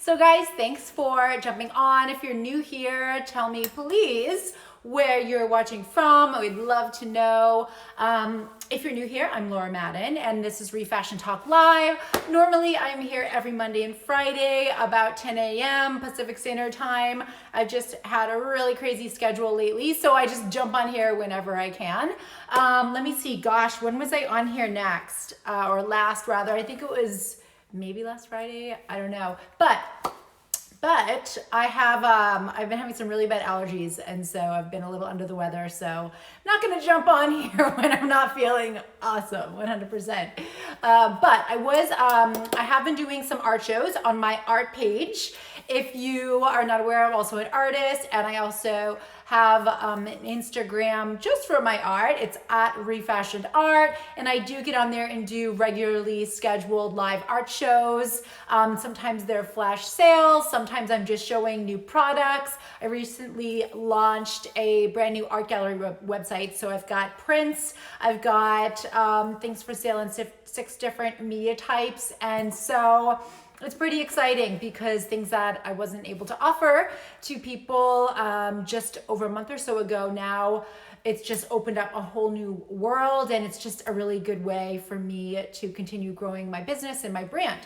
So guys, thanks for jumping on. If you're new here, tell me please where you're watching from. I would love to know. If you're new here, I'm Laura Madden and this is ReFashioned Talk Live. Normally I'm here every Monday and Friday about 10 a.m. Pacific Standard Time. I've just had a really crazy schedule lately, so I just jump on here whenever I can. Let me see, gosh, when was I on here next? Or last rather, I think it was maybe last Friday, I don't know. But I have, I've been having some really bad allergies, and so I've been a little under the weather, so I'm not gonna jump on here when I'm not feeling awesome, 100%. But I have been doing some art shows on my art page. If you are not aware, I'm also an artist, and I also have an Instagram just for my art. It's at ReFashioned Art, and I do get on there and do regularly scheduled live art shows. Sometimes they're flash sales, sometimes I'm just showing new products. I recently launched a brand new art gallery website, so I've got prints, I've got things for sale in 6 different media types, and so it's pretty exciting because things that I wasn't able to offer to people just over a month or so ago, now it's just opened up a whole new world, and it's just a really good way for me to continue growing my business and my brand.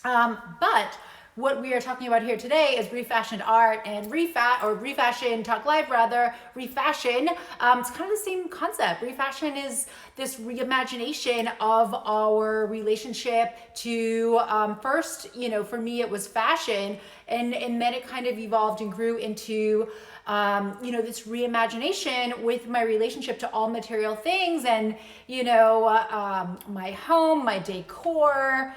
But what we are talking about here today is ReFashioned Art and ReFashioned Talk Live rather, ReFashion. It's kind of the same concept. ReFashion is this reimagination of our relationship to, first, for me it was fashion, and then it kind of evolved and grew into this reimagination with my relationship to all material things and, my home, my decor,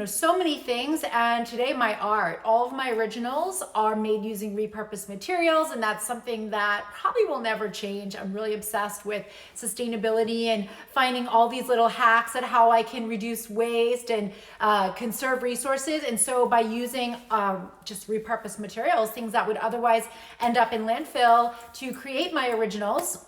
so many things. And today my art, all of my originals are made using repurposed materials, and that's something that probably will never change. I'm really obsessed with sustainability and finding all these little hacks at how I can reduce waste and conserve resources. And so by using just repurposed materials, things that would otherwise end up in landfill to create my originals,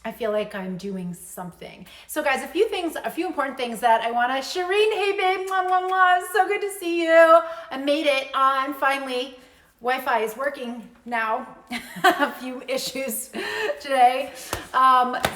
I feel like I'm doing something. So guys, a few important things that I want to, Shireen, hey babe, mwah, mwah, mwah, so good to see you. I made it on, finally. Wi-Fi is working now. A few issues today.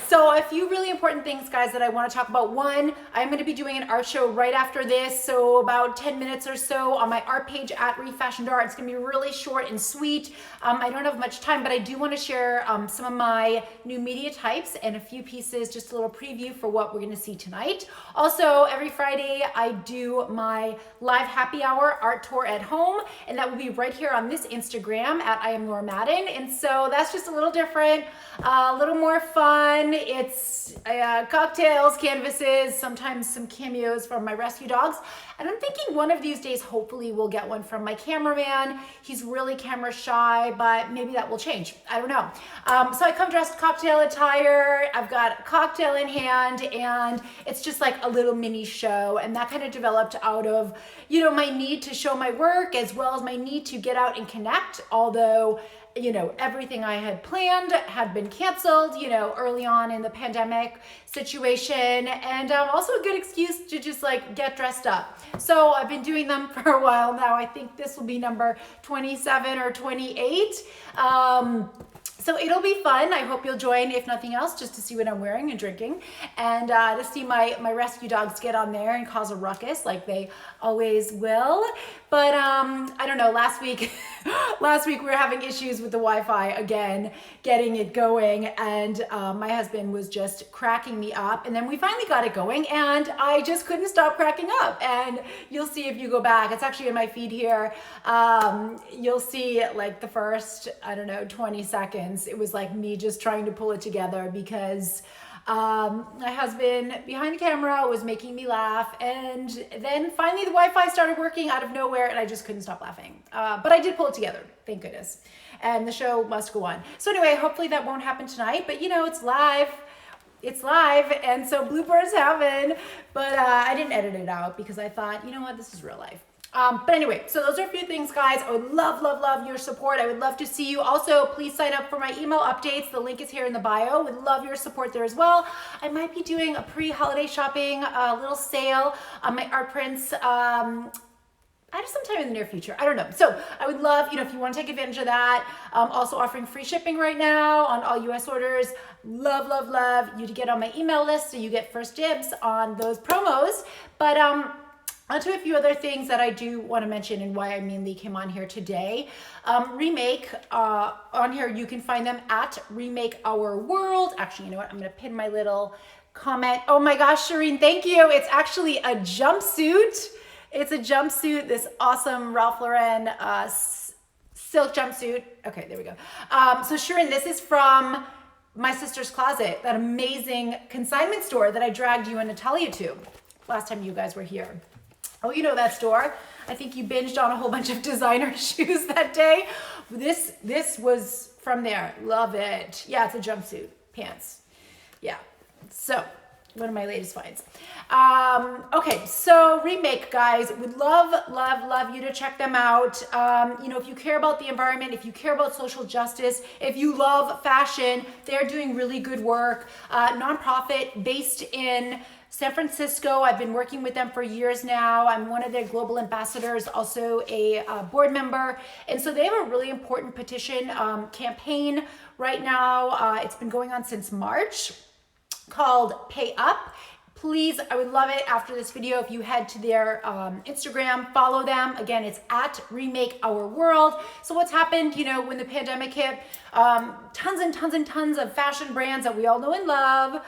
So a few really important things, guys, that I want to talk about. One, I'm going to be doing an art show right after this, so about 10 minutes or so on my art page at ReFashioned Art. It's going to be really short and sweet. I don't have much time, but I do want to share some of my new media types and a few pieces, just a little preview for what we're going to see tonight. Also, every Friday, I do my live happy hour art tour at home, and that will be right here on this Instagram at I am Laura Madden. And so that's just a little different, a little more fun. It's cocktails, canvases, sometimes some cameos from my rescue dogs. And I'm thinking one of these days, hopefully we'll get one from my cameraman. He's really camera shy, but maybe that will change. I don't know. So I come dressed cocktail attire. I've got a cocktail in hand, and it's just like a little mini show. And that kind of developed out of, my need to show my work as well as my need to get out and connect, although everything I had planned had been canceled, early on in the pandemic situation, and also a good excuse to just get dressed up. So I've been doing them for a while now. I think this will be number 27 or 28. So it'll be fun. I hope you'll join, if nothing else, just to see what I'm wearing and drinking, and to see my rescue dogs get on there and cause a ruckus like they always will. But I don't know, last week we were having issues with the Wi-Fi again, getting it going, and my husband was just cracking me up, and then we finally got it going, and I just couldn't stop cracking up. And you'll see if you go back, it's actually in my feed here, you'll see the first, 20 seconds. It was like me just trying to pull it together because my husband behind the camera was making me laugh, and then finally the Wi-Fi started working out of nowhere, and I just couldn't stop laughing. But I did pull it together, thank goodness. And the show must go on. So anyway, hopefully that won't happen tonight, but it's live. It's live, and so bloopers happen, but I didn't edit it out because I thought, this is real life. But anyway, so those are a few things, guys. I would love your support. I would love to see you. Also, please sign up for my email updates. The link is here in the bio. Would love your support there as well. I might be doing a pre-holiday shopping little sale on my art prints sometime in the near future. I don't know. So I would love, if you want to take advantage of that. Also offering free shipping right now on all US orders. Love, love, love you to get on my email list so you get first dibs on those promos. But on to a few other things that I do want to mention and why I mainly came on here today. Remake, on here you can find them at Remake Our World. Actually, you know what? I'm going to pin my little comment. Oh my gosh, Shireen, thank you. It's actually a jumpsuit. It's a jumpsuit, this awesome Ralph Lauren silk jumpsuit. Okay, there we go. So Shireen, this is from my sister's closet, that amazing consignment store that I dragged you and Natalia to last time you guys were here. Oh, you know that store. I think you binged on a whole bunch of designer shoes that day. This was from there. Love it. Yeah, it's a jumpsuit, pants. Yeah, so one of my latest finds. Okay, so Remake, guys, would love, love, love you to check them out. If you care about the environment, if you care about social justice, if you love fashion, they're doing really good work. Nonprofit based in San Francisco. I've been working with them for years now. I'm one of their global ambassadors, also a board member. And so they have a really important petition campaign right now. It's been going on since March, called Pay Up. Please, I would love it after this video if you head to their Instagram, follow them. Again, it's at Remake Our World. So what's happened, when the pandemic hit, tons and tons and tons of fashion brands that we all know and love,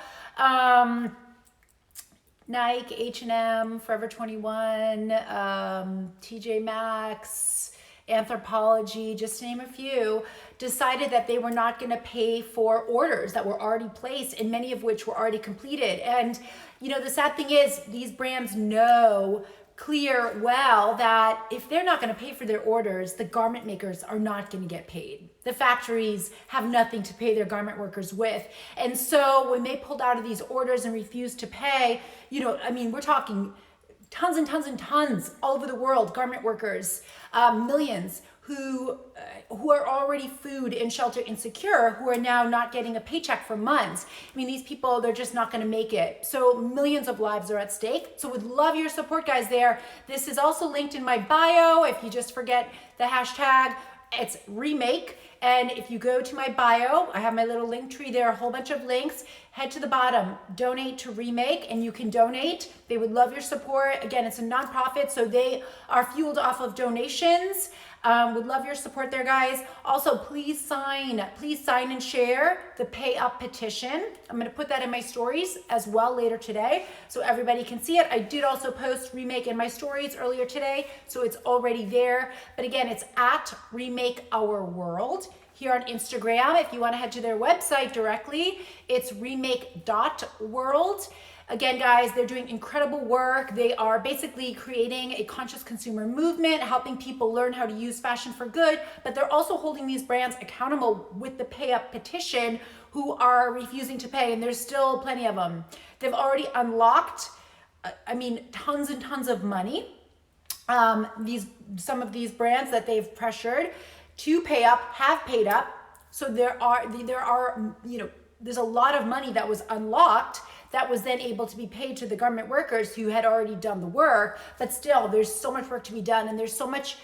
Nike, H&M, Forever 21, TJ Maxx, Anthropologie, just to name a few, decided that they were not going to pay for orders that were already placed, and many of which were already completed. And the sad thing is, these brands know clear well that if they're not going to pay for their orders, the garment makers are not going to get paid. The factories have nothing to pay their garment workers with. And so when they pulled out of these orders and refused to pay, we're talking tons and tons and tons all over the world, garment workers, millions who are already food and shelter insecure, who are now not getting a paycheck for months. These people, they're just not gonna make it. So millions of lives are at stake. So would love your support, guys, there. This is also linked in my bio. If you just forget the hashtag, it's Remake. And if you go to my bio, I have my little link tree there, a whole bunch of links. Head to the bottom, donate to Remake, and you can donate. They would love your support. Again, it's a nonprofit, so they are fueled off of donations. Would love your support there, guys. Also, please sign and share the Pay Up petition. I'm gonna put that in my stories as well later today so everybody can see it. I did also post Remake in my stories earlier today, so it's already there. But again, it's at Remake Our World here on Instagram. If you wanna head to their website directly, it's remake.world. Again, guys, they're doing incredible work. They are basically creating a conscious consumer movement, helping people learn how to use fashion for good, but they're also holding these brands accountable with the Pay Up petition who are refusing to pay, and there's still plenty of them. They've already unlocked, tons and tons of money. Some of these brands that they've pressured to pay up have paid up. So there's a lot of money that was unlocked that was then able to be paid to the garment workers who had already done the work. But still, there's so much work to be done, and there's so much,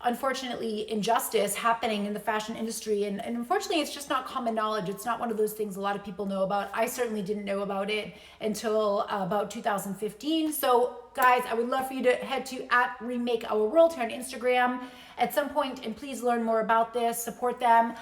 unfortunately, injustice happening in the fashion industry. And unfortunately, it's just not common knowledge. It's not one of those things a lot of people know about. I certainly didn't know about it until about 2015. So guys, I would love for you to head to at Remake Our World here on Instagram at some point, and please learn more about this, support them.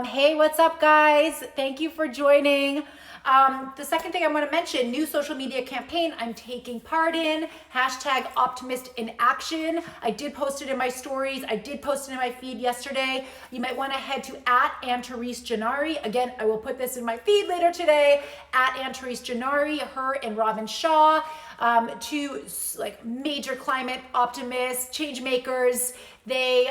Hey, what's up, guys? Thank you for joining. The second thing I want to mention, new social media campaign I'm taking part in, hashtag Optimist in Action. I did post it in my stories. I did post it in my feed yesterday. You might want to head to at Ann-Therese Gennari. Again, I will put this in my feed later today, at Ann-Therese Gennari, her and Robin Shaw, two major climate optimists, change makers. They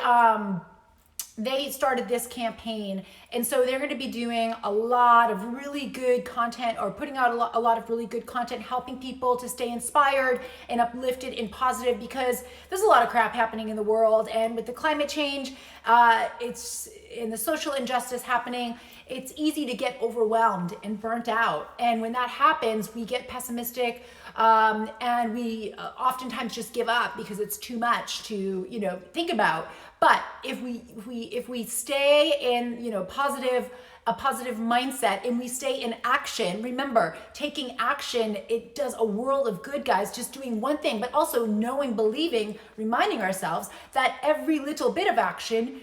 started this campaign, and so they're going to be doing a lot of really good content, or putting out a lot of really good content, helping people to stay inspired and uplifted and positive, because there's a lot of crap happening in the world, and with the climate change, it's in the social injustice happening, it's easy to get overwhelmed and burnt out. And when that happens, we get pessimistic, And we oftentimes just give up because it's too much to, think about. But if we stay in, a positive mindset and we stay in action, remember, taking action, it does a world of good, guys, just doing one thing, but also knowing, believing, reminding ourselves that every little bit of action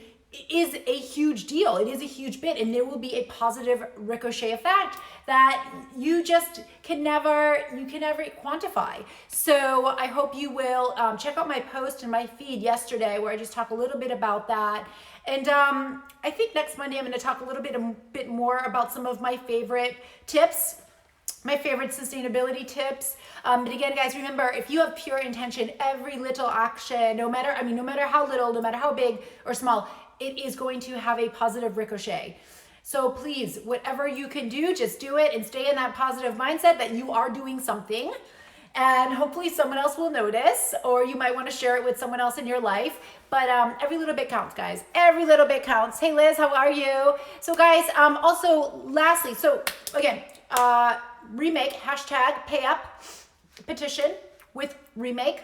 is a huge deal. It is a huge bit, and there will be a positive ricochet effect that you just can never quantify. So I hope you will check out my post in my feed yesterday where I just talk a little bit about that. And I think next Monday I'm going to talk a little bit more about some of my favorite tips, my favorite sustainability tips. But again, guys, remember, if you have pure intention, every little action, no matter how little, no matter how big or small, it is going to have a positive ricochet. So please, whatever you can do, just do it and stay in that positive mindset that you are doing something. And hopefully someone else will notice, or you might want to share it with someone else in your life. But every little bit counts, guys. Every little bit counts. Hey, Liz, how are you? So guys, also lastly, so again, remake, hashtag pay up petition with remake.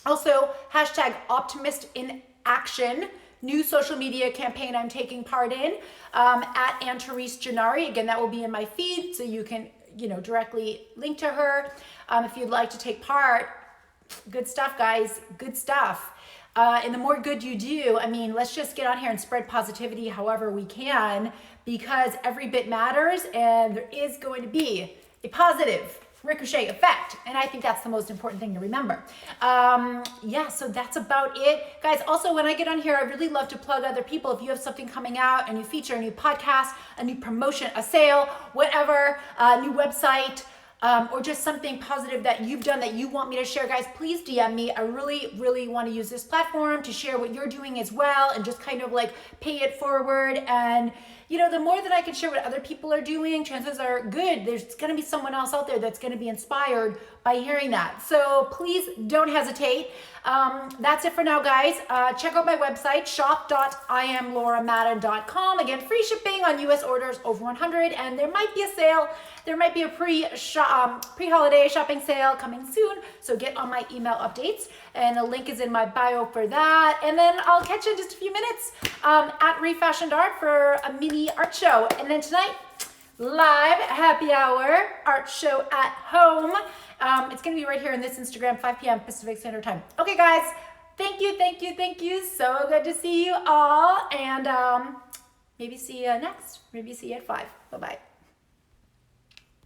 Also, hashtag optimist in action. New social media campaign I'm taking part in at Anne-Therese Gennari. Again, that will be in my feed, so you can, directly link to her if you'd like to take part. Good stuff, guys. Good stuff. And the more good you do, let's just get on here and spread positivity however we can, because every bit matters, and there is going to be a positive ricochet effect, and I think that's the most important thing to remember. So that's about it, guys. Also, when I get on here, I really love to plug other people. If you have something coming out, a new feature, a new podcast, a new promotion, a sale, whatever, a new website, or just something positive that you've done that you want me to share, guys, please DM me. I really, really want to use this platform to share what you're doing as well, and just kind of like pay it forward. And the more that I can share what other people are doing, chances are good there's going to be someone else out there that's going to be inspired by hearing that. So please don't hesitate. That's it for now, guys. Check out my website, shop.iamlauramadden.com. Again, free shipping on US orders over 100, and there might be a sale. There might be a pre-holiday shopping sale coming soon, so get on my email updates, and a link is in my bio for that. And then I'll catch you in just a few minutes at ReFashioned Art for a mini art show. And then tonight, live happy hour art show at home. It's going to be right here in this Instagram, 5 p.m. Pacific Standard Time. Okay, guys, thank you. So good to see you all, and maybe see you next. Maybe see you at 5. Bye-bye.